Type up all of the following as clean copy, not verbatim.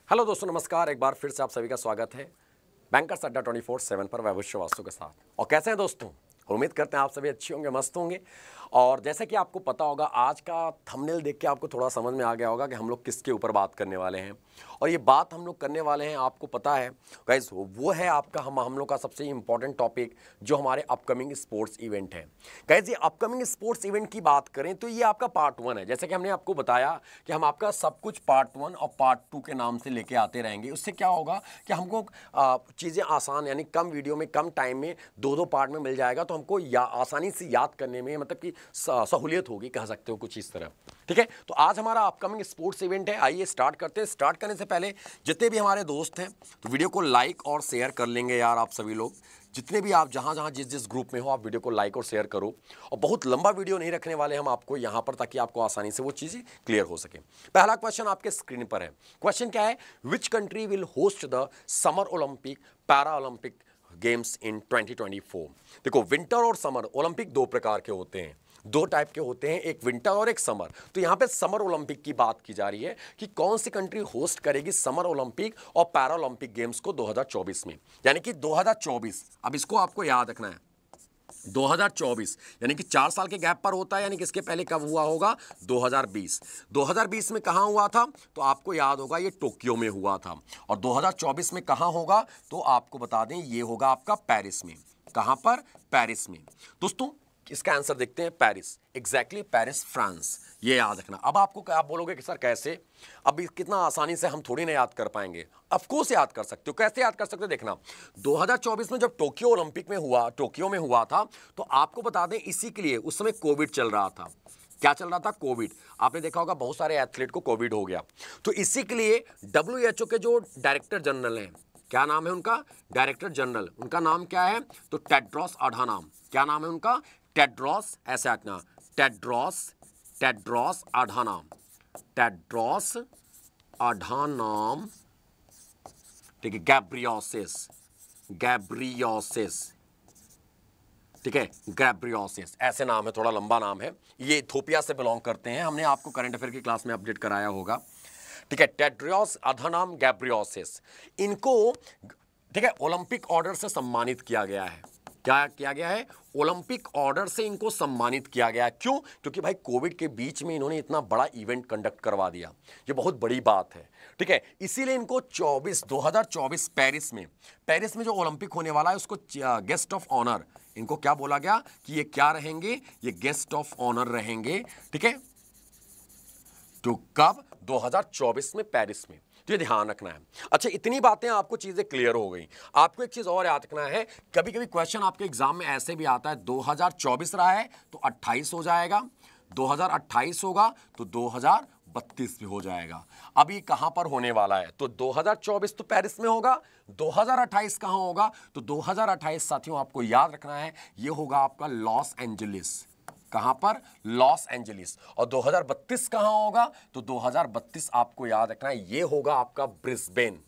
Hello दोस्तों, नमस्कार। एक बार फिर से आप सभी का स्वागत है बैंकर्स अड्डा 24/7 पर वैभव श्रीवास्तव के साथ। और कैसे हैं दोस्तों? उम्मीद करते हैं आप सभी अच्छे होंगे, मस्त होंगे। और जैसा कि आपको पता होगा, आज का थंबनेल देख के आपको थोड़ा समझ में आ गया होगा कि हम लोग किसके ऊपर बात करने वाले हैं। और ये बात हम लोग करने वाले हैं, आपको पता है गाइस, वो है आपका हम लोग का सबसे इंपॉर्टेंट टॉपिक, जो हमारे अपकमिंग स्पोर्ट्स इवेंट है। गाइस, ये अपकमिंग स्पोर्ट्स इवेंट की बात करें तो ये आपका पार्ट 1 है। जैसे कि हमने आपको बताया कि हम आपका सब कुछ पार्ट 1 और पार्ट 2 के नाम से लेके आते रहेंगे। उससे क्या होगा कि हमको चीज़ें आसान, यानी कम वीडियो में, कम टाइम में दो पार्ट में मिल जाएगा, तो हमको आसानी से याद करने में मतलब कि सहूलियत होगी, कह सकते हो कुछ इस तरह। ठीक है, तो आज हमारा अपकमिंग स्पोर्ट्स इवेंट है। आइए स्टार्ट करते हैं। स्टार्ट करने से पहले जितने भी हमारे दोस्त हैं, तो वीडियो को लाइक और शेयर कर लेंगे यार। आप सभी लोग जितने भी आप जहां जिस ग्रुप में हो, आप वीडियो को लाइक और शेयर करो। और बहुत लंबा वीडियो नहीं रखने वाले हम आपको यहां पर, ताकि आपको आसानी से वो चीज़ें क्लियर हो सके। पहला क्वेश्चन आपके स्क्रीन पर है। क्वेश्चन क्या है? Which country will host the summer Olympic para Olympic games in 2024? देखो, विंटर और समर ओलंपिक दो प्रकार के होते हैं, दो टाइप के होते हैं, एक विंटर और एक समर। तो यहां पे समर ओलंपिक की बात की जा रही है कि कौन सी कंट्री होस्ट करेगी समर ओलंपिक और पैरा ओलंपिक गेम्स को 2024 में, यानी कि 2024। अब इसको आपको याद रखना है, 2024 यानी कि 4 साल के गैप पर होता है। यानी कि इसके पहले कब हुआ होगा? 2020। 2020 में कहां हुआ था? तो आपको याद होगा, ये टोक्यो में हुआ था। और 2024 में कहां होगा? तो आपको बता दें, ये होगा आपका पेरिस में। कहां पर? पेरिस में। दोस्तों, इसका आंसर देखते हैं, पेरिस, एग्जैक्टली पेरिस, फ्रांस। ये याद रखना। अब आपको आप बोलोगे कि सर कैसे? अब कितना आसानी से हम थोड़ी ना याद कर पाएंगे। ऑफ कोर्स याद कर सकते हो। कैसे याद कर सकते हो? देखना, 2024 में जब टोक्यो ओलंपिक में हुआ, टोक्यो में हुआ था, तो आपको बता दें, इसी के लिए उस समय कोविड चल रहा था। क्या चल रहा था? कोविड। आपने देखा होगा बहुत सारे एथलीट को कोविड हो गया। तो इसी के लिए WHO के जो डायरेक्टर जनरल हैं, क्या नाम है उनका? Director general. उनका नाम क्या है? तो टेड्रोस अधानोम। क्या नाम है उनका? टेड्रोस, ऐसे आना, टेड्रोस अधानोम, टेड्रोस अधानोम। ठीक है, गैब्रियोसिस, ठीक है, गैब्रियोसिस, ऐसे नाम है, थोड़ा लंबा नाम है। ये इथोपिया से बिलोंग करते हैं। हमने आपको करंट अफेयर की क्लास में अपडेट कराया होगा। ठीक है, टेड्रोस अधानोम गैब्रियोसिस, इनको, ठीक है, ओलंपिक ऑर्डर से सम्मानित किया गया है। क्या किया गया है? ओलंपिक ऑर्डर से इनको सम्मानित किया गया। क्यों? क्योंकि भाई कोविड के बीच में इन्होंने इतना बड़ा इवेंट कंडक्ट करवा दिया। ये बहुत बड़ी बात है। ठीक है, इसीलिए इनको 2024 पेरिस में जो ओलंपिक होने वाला है, उसको गेस्ट ऑफ ऑनर, इनको क्या बोला गया कि ये क्या रहेंगे? ये गेस्ट ऑफ ऑनर रहेंगे। ठीक है, तो कब? 2024 में पेरिस में। तो ये ध्यान रखना है। अच्छा, इतनी बातें आपको चीजें क्लियर हो गई। आपको एक चीज और याद रखना है, कभी कभी क्वेश्चन आपके एग्जाम में ऐसे भी आता है, 2024 रहा है तो 28 हो जाएगा, 2028 होगा तो 2032 भी हो जाएगा। अभी कहां पर होने वाला है? तो 2024 तो पेरिस में होगा, 2028 कहां होगा? तो 2028 साथियों आपको याद रखना है, ये होगा आपका लॉस एंजलिस। कहां पर? Los Angeles. और 2032 कहां होगा? तो 2032 आपको याद रखना है, ये होगा आपका ब्रिस्बेन।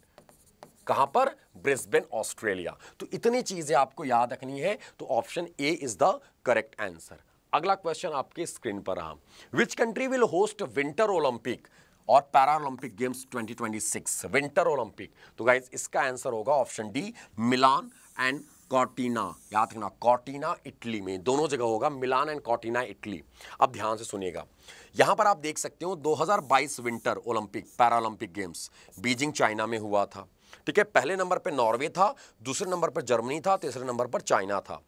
कहां पर? Brisbane, Australia. तो इतनी चीजें आपको याद रखनी है। तो option A is the correct answer. अगला क्वेश्चन आपके स्क्रीन पर रहा। Which country will host winter Olympic और para Olympic games 2026? Winter Olympic, तो गाइस इसका आंसर होगा option D, Milan and Cortina. याद रखना, कॉर्टिना इटली में, दोनों जगह होगा, मिलान एंड कॉर्टिना इटली। अब ध्यान से सुनिएगा, यहां पर आप देख सकते हो 2022 winter Olympic para Olympic games Beijing, China में हुआ था। ठीक है, पहले नंबर पे नॉर्वे था, दूसरे नंबर पर जर्मनी था, तीसरे नंबर पर चाइना था।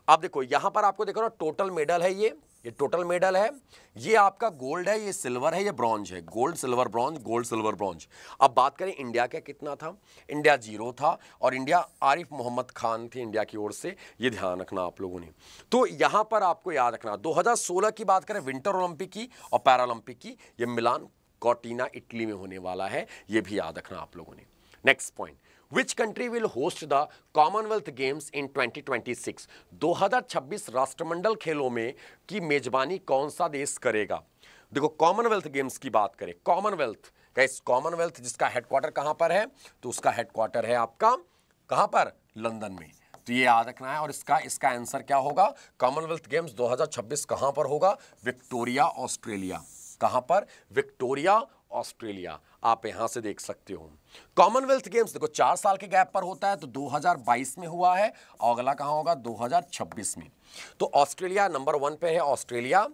अब देखो यहां पर आपको देखो ना, टोटल मेडल है, ये टोटल मेडल है। ये आपका गोल्ड है, ये सिल्वर है, ये ब्रॉन्ज है। Gold silver bronze, gold silver bronze. अब बात करें इंडिया का कितना था? इंडिया 0 था, और इंडिया आरिफ मोहम्मद खान थे इंडिया की ओर से। ये ध्यान रखना आप लोगों ने। तो यहां पर आपको याद रखना, 2016 की बात करें विंटर ओलंपिक की और पैरा ओलंपिक की, ये मिलान कॉर्टिना इटली में होने वाला है। ये भी याद रखना आप लोगों ने। Next point, Which country will host the Commonwealth Games in 2026? 2026 राष्ट्रमंडल खेलों में की मेजबानी कौन सा देश करेगा? देखो, कॉमनवेल्थ गेम्स की बात करें, कॉमनवेल्थ, गाइस कॉमनवेल्थ जिसका हेडक्वार्टर कहां पर है? तो उसका हेडक्वार्टर है आपका कहां पर? लंदन में। तो ये याद रखना है। और इसका आंसर क्या होगा? कॉमनवेल्थ गेम्स 2026 कहां पर होगा? Victoria, Australia. कहां पर? विक्टोरिया, ऑस्ट्रेलिया, आप यहां से देख सकते हो। कॉमनवेल्थ गेम्स देखो 4 साल के गैप पर होता है, तो 2022 में हुआ है और अगला कहां होगा 2026 में। तो ऑस्ट्रेलिया नंबर 1 पे है ऑस्ट्रेलिया,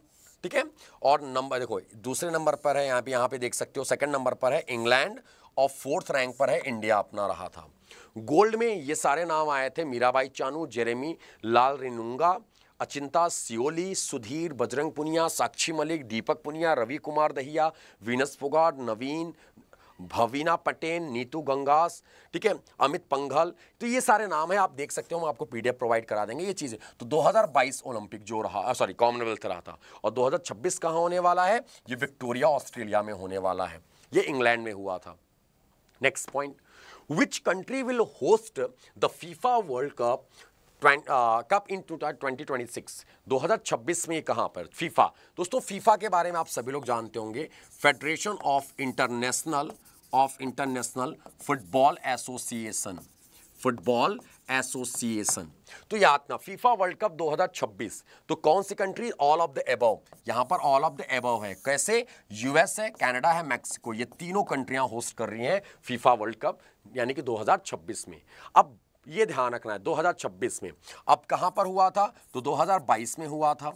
ठीक है। और नंबर देखो दूसरे नंबर पर है, यहाँ पे देख सकते हो सेकंड नंबर पर है इंग्लैंड और 4th रैंक पर है इंडिया अपना रहा था। गोल्ड में ये सारे नाम आए थे, मीराबाई चानू, जेरेमी लाल रिनुंगा, अचिंता सियोली, सुधीर, बजरंग पुनिया, साक्षी मलिक, दीपक पुनिया, रवि कुमार दहिया, वीनस फोगाट, नवीन, भवीना पटेल, नीतू गंगास, ठीक है, अमित पंघल। तो ये सारे नाम है, आप देख सकते हो, हम आपको पीडीएफ प्रोवाइड करा देंगे ये चीजें। तो 2022 ओलंपिक जो रहा, सॉरी कॉमनवेल्थ रहा था, और 2026 कहां होने वाला है, ये विक्टोरिया ऑस्ट्रेलिया में होने वाला है, ये इंग्लैंड में हुआ था। Next point, which country will host the FIFA world cup cup in 2026, 2026 में कहां पर फीफा। दोस्तों फीफा के बारे में आप सभी लोग जानते होंगे, federation of international football association, football association. तो याद ना फीफा वर्ल्ड कप 2026, तो कौन सी country, all of the above, यहां पर ऑल ऑफ द एबव है, कैसे, यूएस है, कनाडा है, मैक्सिको, ये तीनों कंट्रियां होस्ट कर रही हैं फीफा वर्ल्ड कप, यानी कि 2026 में। अब ये ध्यान रखना है 2026 में, अब कहां पर हुआ था, तो 2022 में हुआ था।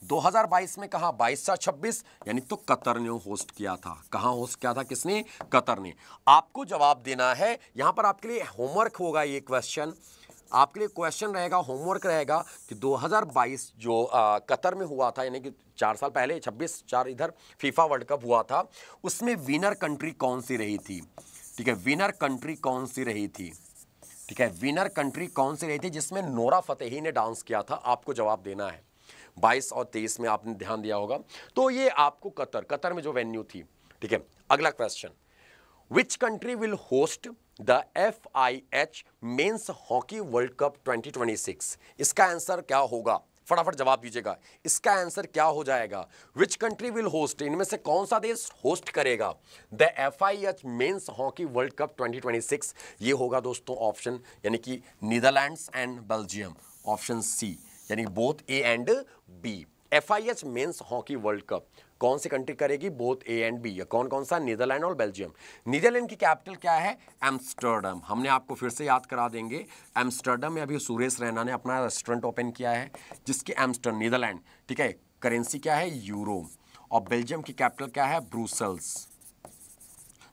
2022 में कहा 22 से 26, यानी तो कतर ने होस्ट किया था। कहां होस्ट किया था, किसने, कतर ने। आपको जवाब देना है, यहां पर आपके लिए होमवर्क होगा, ये क्वेश्चन आपके लिए क्वेश्चन रहेगा, होमवर्क रहेगा कि 2022 जो कतर में हुआ था, यानी कि 4 साल पहले 26/4 इधर फीफा वर्ल्ड कप हुआ था, उसमें विनर कंट्री कौन सी रही थी, ठीक है, विनर कंट्री कौन सी रही थी, ठीक है, विनर कंट्री कौन सी रही थी जिसमें नोरा फतेही ने डांस किया था, आपको जवाब देना है। 22 और 23 में आपने ध्यान दिया होगा, तो ये आपको कतर में जो वेन्यू थी, ठीक है। अगला question, which country will host the FIH men's hockey world cup 2026, इसका आंसर क्या होगा, फटाफट जवाब दीजिएगा, इसका आंसर क्या हो जाएगा। विच कंट्री विल होस्ट, इनमें से कौन सा देश होस्ट करेगा the FIH men's hockey world cup 2026, ये होगा दोस्तों ऑप्शन, यानी कि Netherlands and Belgium, option C, यानी both A and B. FIH men's hockey world cup कौन सी कंट्री करेगी, बोथ ए एंड बी, कौन कौन सा, नीदरलैंड और बेल्जियम। नीदरलैंड की कैपिटल क्या है, एम्स्टर्डम, हमने आपको फिर से याद करा देंगे, एम्स्टर्डम में अभी सुरेश रैना ने अपना रेस्टोरेंट ओपन किया है, जिसकी एम्स्टर्डम नीदरलैंड, ठीक है, करेंसी क्या है, यूरो, और बेल्जियम की कैपिटल क्या है, ब्रुसेल्स,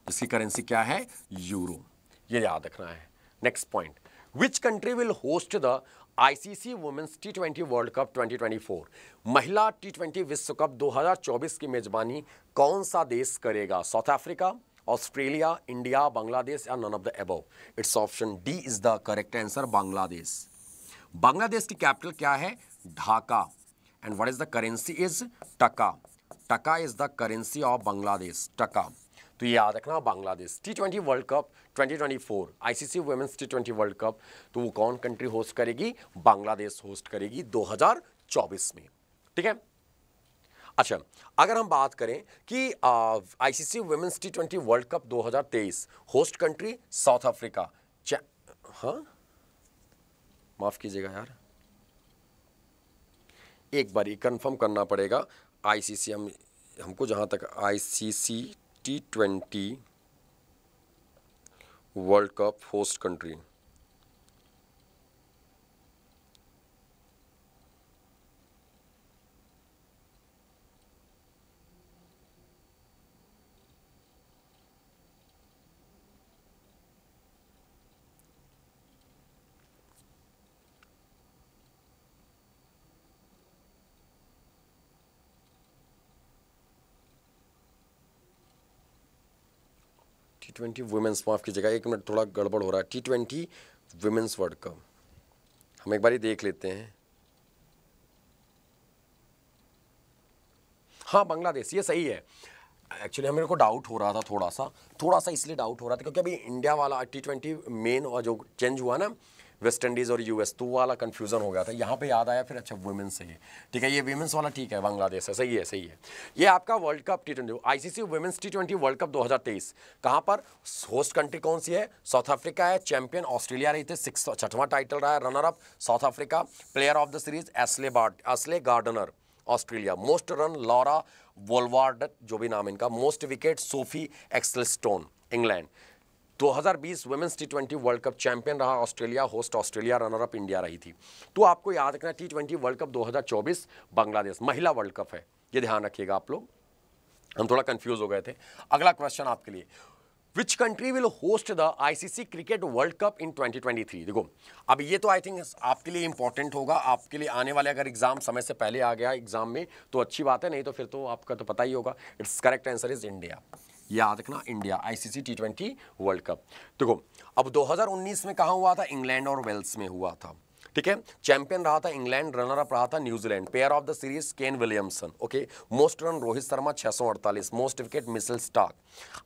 जिसकी करेंसी क्या है, यूरो, ये याद रखना है। Next point, which country will host the ICC women's T20 world cup 2024, महिला T20 विश्व कप 2024 की मेजबानी कौन सा देश करेगा, South Africa, Australia, India, Bangladesh या none of the above. It's option D is the correct answer, Bangladesh. Bangladesh की कैपिटल क्या है, Dhaka, and what is the currency is taka, taka is the currency of Bangladesh, taka. तो ये याद रखना, Bangladesh. T20 world cup 2024 ICC women's T20 world cup, तो वो कौन कंट्री होस्ट करेगी, बांग्लादेश होस्ट करेगी 2024 में, ठीक है। अच्छा, अगर हम बात करें कि ICC women's T20 world cup 2023 host country South Africa, हाँ माफ कीजिएगा यार, एक बार कंफर्म करना पड़ेगा, ICC हमको जहां तक ICC T20 world Cup host country, T20 women's, माफ कीजिएगा एक मिनट, थोड़ा गड़बड़ हो रहा है, T20 वुमेन्स वर्ल्ड कप हम एक बार ही देख लेते हैं। हाँ बांग्लादेश, ये सही है। एक्चुअली मेरे को डाउट हो रहा था थोड़ा सा इसलिए डाउट हो रहा था क्योंकि अभी इंडिया वाला T20 मेन और जो चेंज हुआ ना वेस्ट इंडीज़ और US, तो वाला कंफ्यूजन हो गया था, यहाँ पे याद आया फिर, अच्छा वुमेन्स है ये, ठीक है, ये वुमेन्स वाला ठीक है, बांग्लादेश है, सही है। ये आपका world cup T20 ICC women's T20 world cup 2023 कहाँ पर होस्ट कंट्री कौन सी है, साउथ अफ्रीका है, चैंपियन ऑस्ट्रेलिया रही थी, 6वां टाइटल रहा है, runner up South Africa, player of the series Ashleigh Gardner, Australia. Most run Laura Wolvaardt, जो भी नाम इनका। Most wicket Sophie Ecclestone, England. 2020 women's टी20 वर्ल्ड कप चैंपियन रहा Australia, host Australia, runner up India रही थी। तो आपको याद रखना टी20 वर्ल्ड कप 2024 बांग्लादेश, महिला वर्ल्ड कप है, ये ध्यान रखिएगा आप लोग, हम थोड़ा कंफ्यूज हो गए थे। अगला क्वेश्चन आपके लिए, which country will host the ICC cricket world cup in 2023? देखो अब ये तो आई थिंक आपके लिए इंपॉर्टेंट होगा, आपके लिए आने वाले अगर एग्जाम समय से पहले आ गया एग्जाम में तो अच्छी बात है, नहीं तो फिर तो आपका तो पता ही होगा। It's correct answer is India, याद रखना इंडिया, आईसीसी टी20 वर्ल्ड कप। देखो अब 2019 में कहाँ हुआ था? इंग्लैंड और वेल्स में हुआ था, ठीक है। चैंपियन रहा था इंग्लैंड, रनर अप रहा था New Zealand. Player of the series Kane Williamson, okay. Most run Rohit Sharma 648, most wicket Mitchell Starc.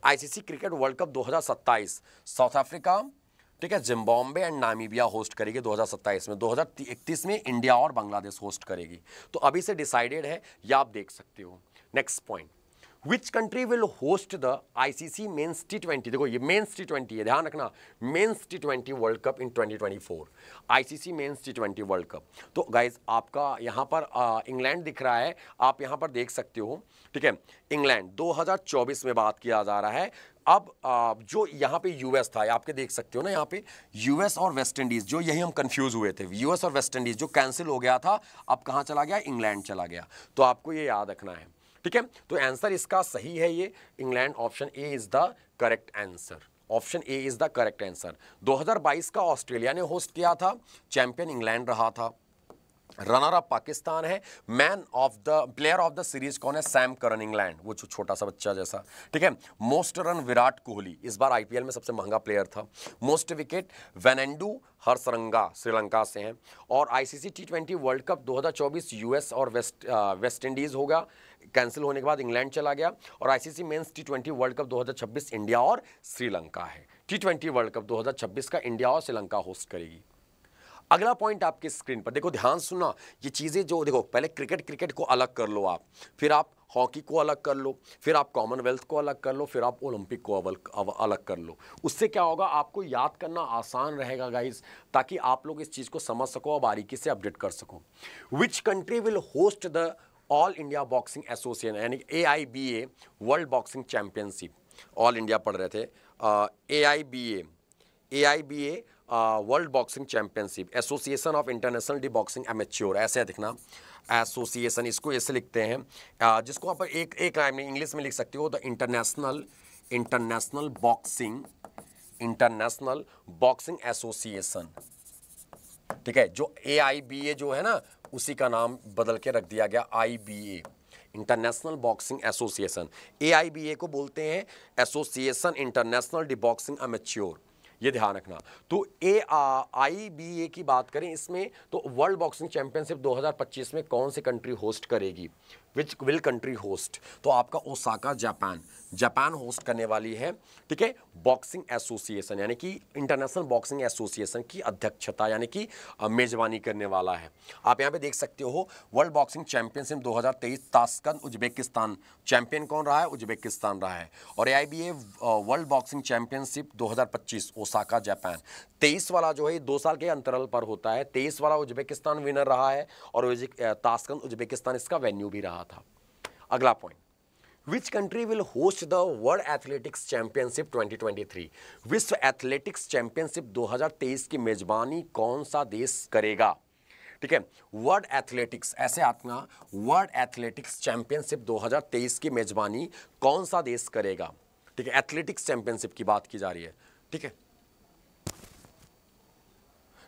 ICC cricket world cup 2027 south Africa, ठीक है, जिम्बाब्वे एंड नामीबिया होस्ट करेगी 2027 में। 2031 में इंडिया और बांग्लादेश होस्ट करेगी। तो अभी से डिसाइडेड है, या आप देख सकते हो। Next point, which country will host the ICC men's टी20? देखो ये मेंस टी20 है, ध्यान रखना, मेंस टी20 world cup in 2024, ICC men's टी20 वर्ल्ड कप। तो गाइज आपका यहाँ पर इंग्लैंड दिख रहा है, आप यहाँ पर देख सकते हो, ठीक है। इंग्लैंड 2024 में बात किया जा रहा है। अब जो यहाँ पे यूएस था, आपके देख सकते हो ना, यहाँ पे यूएस और वेस्ट इंडीज, जो यही हम कंफ्यूज हुए थे, यूएस और वेस्ट इंडीज जो कैंसिल हो गया था, अब कहाँ चला गया? इंग्लैंड चला गया। तो आपको ये याद रखना है, ठीक है। तो आंसर इसका सही है ये England, option A is the correct answer, option A is the correct answer. 2022 का ऑस्ट्रेलिया ने होस्ट किया था, चैंपियन इंग्लैंड रहा था, रनर अप पाकिस्तान है। Man of the player of the series कौन है? सैम करन, इंग्लैंड, वो छोटा सा बच्चा जैसा, ठीक है। मोस्ट रन विराट कोहली, इस बार आईपीएल में सबसे महंगा प्लेयर था। मोस्ट विकेट वेनेंडू हरसरंगा, श्रीलंका से हैं। और आईसीसी टी20 वर्ल्ड कप 2024 यूएस और वेस्ट इंडीज होगा, कैंसिल होने के बाद इंग्लैंड चला गया। और आईसीसी मेंस टी20 वर्ल्ड कप 2026 इंडिया और श्रीलंका है। टी20 वर्ल्ड कप 2026 का इंडिया और श्रीलंका होस्ट करेगी। अगला पॉइंट आपकी स्क्रीन पर देखो, ध्यान सुनना, ये चीज़ें जो देखो, पहले क्रिकेट को अलग कर लो आप, फिर आप हॉकी को अलग कर लो, फिर आप कॉमनवेल्थ को अलग कर लो, फिर आप ओलंपिक को अलग कर लो। उससे क्या होगा, आपको याद करना आसान रहेगा गाइस, ताकि आप लोग इस चीज़ को समझ सको और बारीकी से अपडेट कर सको। विच country will host the all India boxing association, यानी AIBA world boxing championship, all India पढ़ रहे थे, AIBA world boxing championship, association of international D boxing amateur, ऐसे दिखना एसोसिएशन, इसको ऐसे लिखते हैं, जिसको आप एक लाइन में इंग्लिश में लिख सकते हो, द इंटरनेशनल बॉक्सिंग एसोसिएशन, ठीक है। जो AIBA जो है ना, उसी का नाम बदल के रख दिया गया IBA, international boxing association. AIBA को बोलते हैं association international D boxing amateur, ये ध्यान रखना। तो AIBA की बात करें इसमें, तो वर्ल्ड बॉक्सिंग चैंपियनशिप 2025 में कौन सी कंट्री होस्ट करेगी? Which will country host? तो आपका ओसाका जापान होस्ट करने वाली है, ठीक है। बॉक्सिंग एसोसिएशन यानी कि इंटरनेशनल बॉक्सिंग एसोसिएशन की अध्यक्षता यानी कि मेजबानी करने वाला है। आप यहाँ पे देख सकते हो, world boxing championship 2023 Tashkent Uzbekistan, champion कौन रहा है? उज्बेकिस्तान रहा है। और AIBA world boxing championship 2025 Osaka Japan, 23 वाला जो है 2 साल के अंतराल पर होता है, 23 वाला उज्बेकिस्तान विनर रहा है और ताशकंद उज्बेकिस्तान इसका वेन्यू भी रहा था। अगला point, which country will host the world athletics championship 2023? विश्व एथलेटिक्स चैंपियनशिप 2023 की मेजबानी कौन सा देश करेगा? ठीक है, वर्ल्ड एथलेटिक्स, ऐसे आत्मा, वर्ल्ड एथलेटिक्स चैंपियनशिप 2023 की मेजबानी कौन सा देश करेगा? ठीक है, एथलेटिक्स चैंपियनशिप की बात की जा रही है, ठीक है।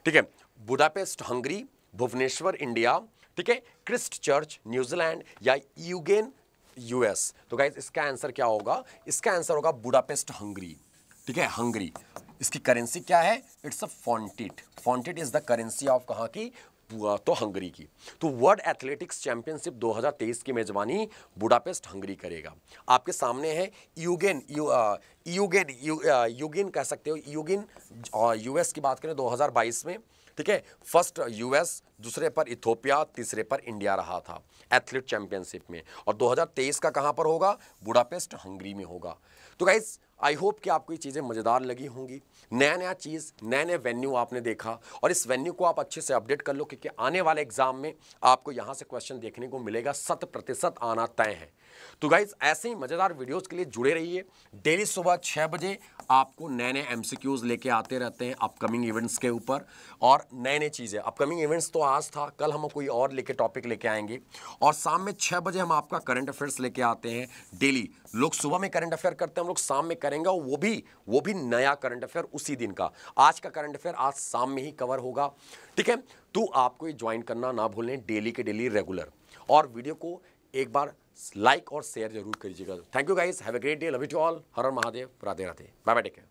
ठीक है, बुडापेस्ट हंगरी, भुवनेश्वर इंडिया, ठीक है, क्रिस्ट चर्च न्यूजीलैंड या यूगेन यूएस। तो गाइस इसका आंसर क्या होगा? इसका आंसर होगा बुडापेस्ट हंगरी, ठीक है, हंगरी। इसकी करेंसी क्या है? It's a forint, forint is the currency of कहाँ की? तो हंगरी की। तो वर्ल्ड एथलेटिक्स चैंपियनशिप 2023 की मेजबानी बुडापेस्ट हंगरी करेगा। आपके सामने है यूगेन कह सकते हो, यूगेन यूएस की बात करें 2022 में, ठीक है, फर्स्ट यूएस दूसरे पर इथोपिया, तीसरे पर इंडिया रहा था एथलीट चैंपियनशिप में। और 2023 का कहां पर होगा? बुडापेस्ट, हंगरी में होगा। तो गाइस आई होप कि आपको ये चीज़ें मज़ेदार लगी होंगी। नया नया चीज़, नए नए वेन्यू आपने देखा, और इस वेन्यू को आप अच्छे से अपडेट कर लो, क्योंकि आने वाले एग्जाम में आपको यहाँ से क्वेश्चन देखने को मिलेगा, 100% आना तय है। तो गाइज ऐसे ही मज़ेदार वीडियोस के लिए जुड़े रहिए। डेली सुबह 6 बजे आपको नए नए MCQs लेके आते रहते हैं अपकमिंग इवेंट्स के ऊपर, और नए नए चीज़ें। अपकमिंग इवेंट्स तो आज था, कल हम कोई और लेके टॉपिक लेके आएंगे, और शाम में 6 बजे हम आपका करंट अफेयर्स लेके आते हैं डेली। लोग सुबह में करंट अफेयर करते हैं, हम लोग शाम में करेंगे, और वो भी नया करंट अफेयर उसी दिन का। आज का करंट अफेयर आज शाम में ही कवर होगा, ठीक है। तो आपको ये ज्वाइन करना ना भूलें, डेली के डेली रेगुलर। और वीडियो को एक बार लाइक और शेयर जरूर करिएगा। Thank you guys, have a great day, love you to all, Har Har Mahadev, Radhe Radhe, bye bye, take care.